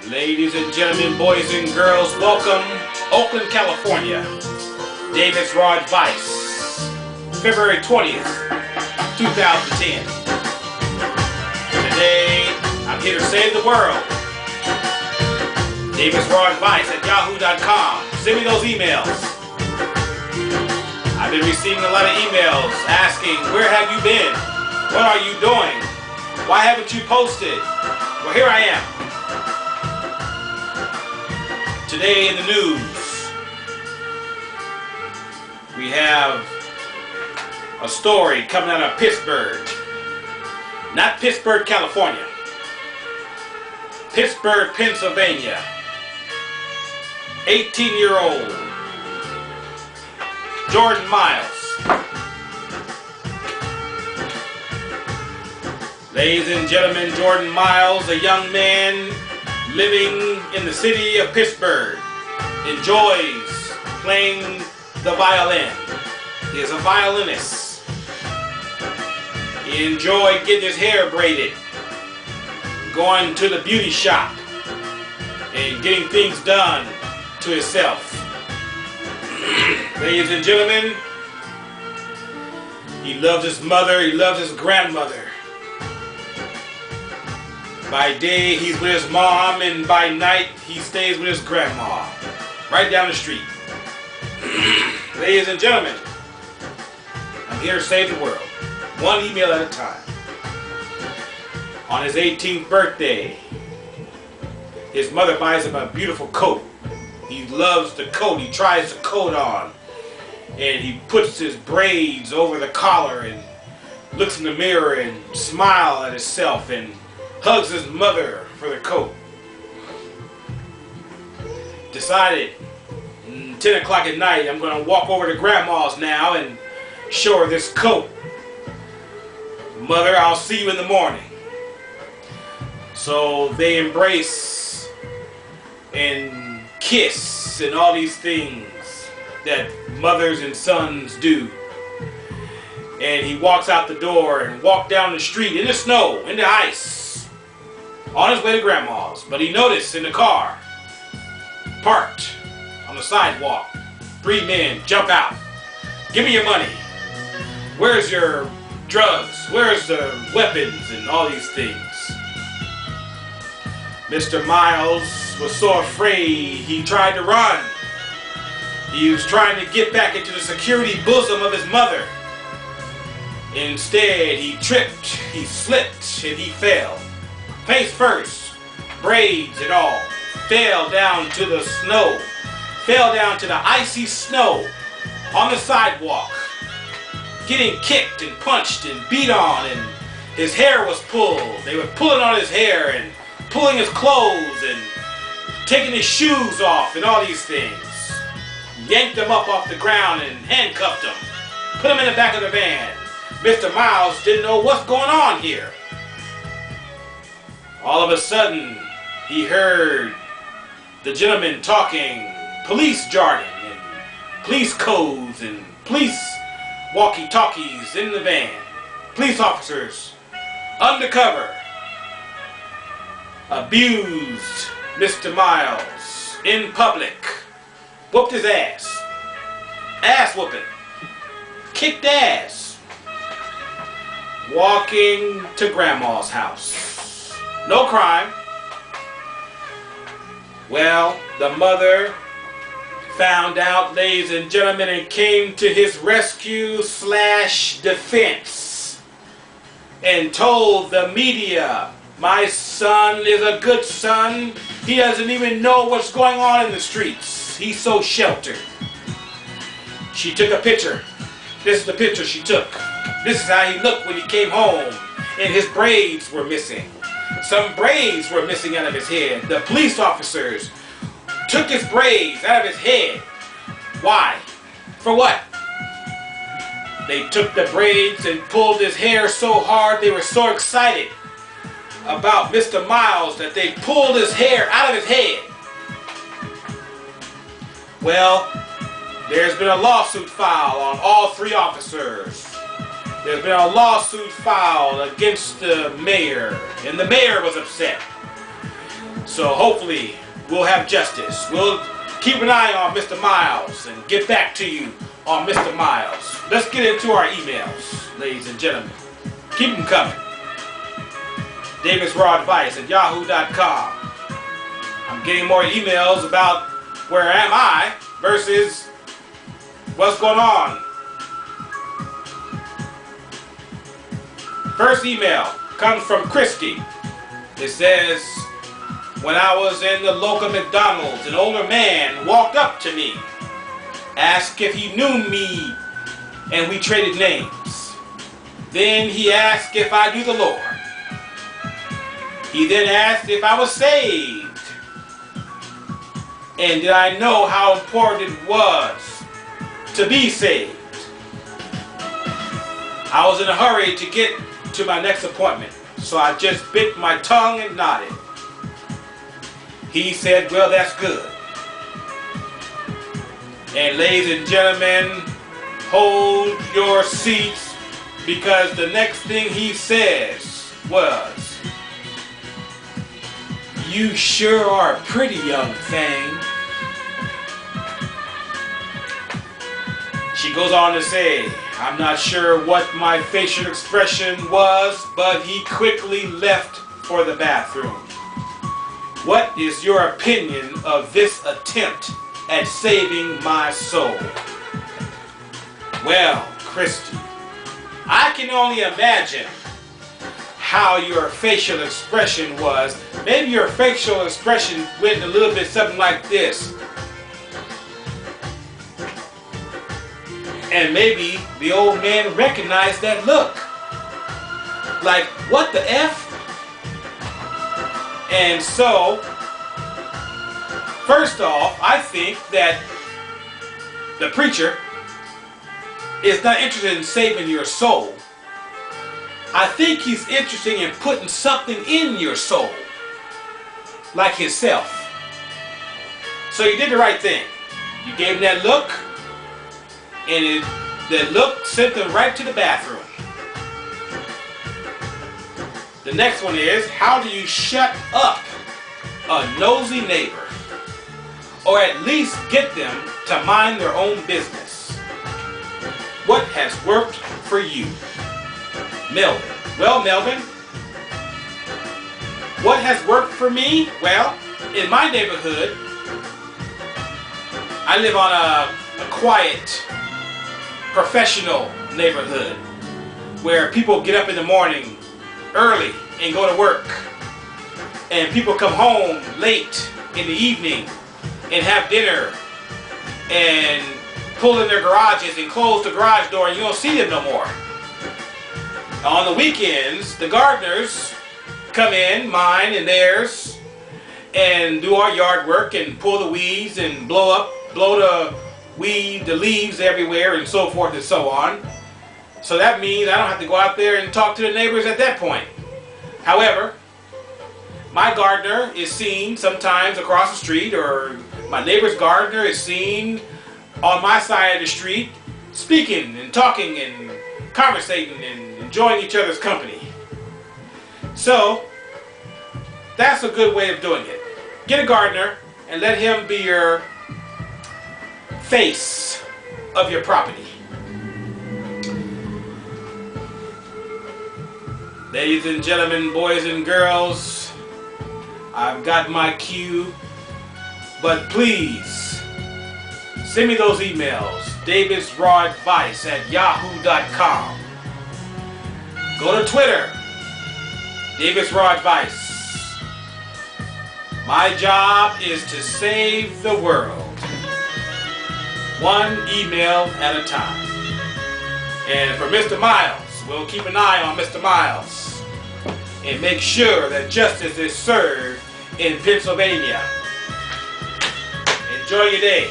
Ladies and gentlemen, boys and girls, welcome Oakland, California. Davis Rod Vice, February 20th, 2010. Today, I'm here to save the world. Davis Rod Vice at yahoo.com. Send me those emails. I've been receiving a lot of emails asking, where have you been? What are you doing? Why haven't you posted? Well, here I am. Today in the news, we have a story coming out of Pittsburgh. Not Pittsburgh, California. Pittsburgh, Pennsylvania. 18-year-old Jordan Miles. Ladies and gentlemen, Jordan Miles, a young man living in the city of Pittsburgh, enjoys playing the violin. He is a violinist. He enjoyed getting his hair braided, going to the beauty shop, and getting things done to himself. Ladies and gentlemen, he loves his mother, he loves his grandmother. By day, he's with his mom, and by night, he stays with his grandma, right down the street. Ladies and gentlemen, I'm here to save the world, one email at a time. On his 18th birthday, his mother buys him a beautiful coat. He loves the coat. He tries the coat on, and he puts his braids over the collar and looks in the mirror and smiles at himself and hugs his mother for the coat. Decided 10 o'clock at night, I'm going to walk over to grandma's now and show her this coat. Mother, I'll see you in the morning. So they embrace and kiss and all these things that mothers and sons do. And he walks out the door and walks down the street in the snow, in the ice, on his way to grandma's. But he noticed in the car, parked on the sidewalk, 3 men jump out. Give me your money. Where's your drugs? Where's the weapons and all these things? Mr. Miles was so afraid he tried to run. He was trying to get back into the security bosom of his mother. Instead, he tripped, he slipped, and he fell. Face first, braids and all, fell down to the snow, fell down to the icy snow on the sidewalk, getting kicked and punched and beat on, and his hair was pulled. They were pulling on his hair and pulling his clothes and taking his shoes off and all these things. Yanked him up off the ground and handcuffed him, put him in the back of the van. Mr. Miles didn't know what's going on here. All of a sudden, he heard the gentleman talking police jargon and police codes and police walkie-talkies in the van. Police officers, undercover, abused Mr. Miles in public, whooped his ass, ass whooping, kicked ass, walking to grandma's house. No crime. Well, the mother found out, ladies and gentlemen, and came to his rescue / defense and told the media, my son is a good son. He doesn't even know what's going on in the streets. He's so sheltered. She took a picture. This is the picture she took. This is how he looked when he came home, and his braids were missing. Some braids were missing out of his head. The police officers took his braids out of his head. Why? For what? They took the braids and pulled his hair so hard, they were so excited about Mr. Miles that they pulled his hair out of his head. Well, there's been a lawsuit filed on all 3 officers. There's been a lawsuit filed against the mayor, and the mayor was upset. So hopefully we'll have justice. We'll keep an eye on Mr. Miles and get back to you on Mr. Miles. Let's get into our emails, ladies and gentlemen. Keep them coming. DavisRawAdvice@yahoo.com. I'm getting more emails about where am I versus what's going on. First email comes from Christy. It says, when I was in the local McDonald's, an older man walked up to me, asked if he knew me, and we traded names. Then he asked if I knew the Lord. He then asked if I was saved, and did I know how important it was to be saved. I was in a hurry to get to my next appointment, so I just bit my tongue and nodded. He said, well, that's good. And ladies and gentlemen, hold your seats, because the next thing he says was, you sure are a pretty young thing. She goes on to say, I'm not sure what my facial expression was, but he quickly left for the bathroom. What is your opinion of this attempt at saving my soul? Well, Christy, I can only imagine how your facial expression was. Maybe your facial expression went a little bit something like this. And maybe the old man recognized that look. Like, what the F? And so, first off, I think that the preacher is not interested in saving your soul. I think he's interested in putting something in your soul, like himself. So you did the right thing. You gave him that look, and that look sent him right to the bathroom. The next one is, how do you shut up a nosy neighbor? Or at least get them to mind their own business? What has worked for you? Melvin. Well, Melvin, what has worked for me? Well, in my neighborhood, I live on a quiet, professional neighborhood where people get up in the morning early and go to work, and people come home late in the evening and have dinner and pull in their garages and close the garage door, and you don't see them no more. On the weekends, the gardeners come in, mine and theirs, and do our yard work and pull the weeds and blow the leaves everywhere and so forth and so on. So that means I don't have to go out there and talk to the neighbors at that point. However, my gardener is seen sometimes across the street, or my neighbor's gardener is seen on my side of the street, speaking and talking and conversating and enjoying each other's company. So that's a good way of doing it. Get a gardener and let him be your face of your property. Ladies and gentlemen, boys and girls, I've got my cue, but please send me those emails. DavisRawAdvice@yahoo.com. Go to Twitter, DavisRawAdvice. My job is to save the world, one email at a time. And for Mr. Miles, we'll keep an eye on Mr. Miles and make sure that justice is served in Pennsylvania. Enjoy your day.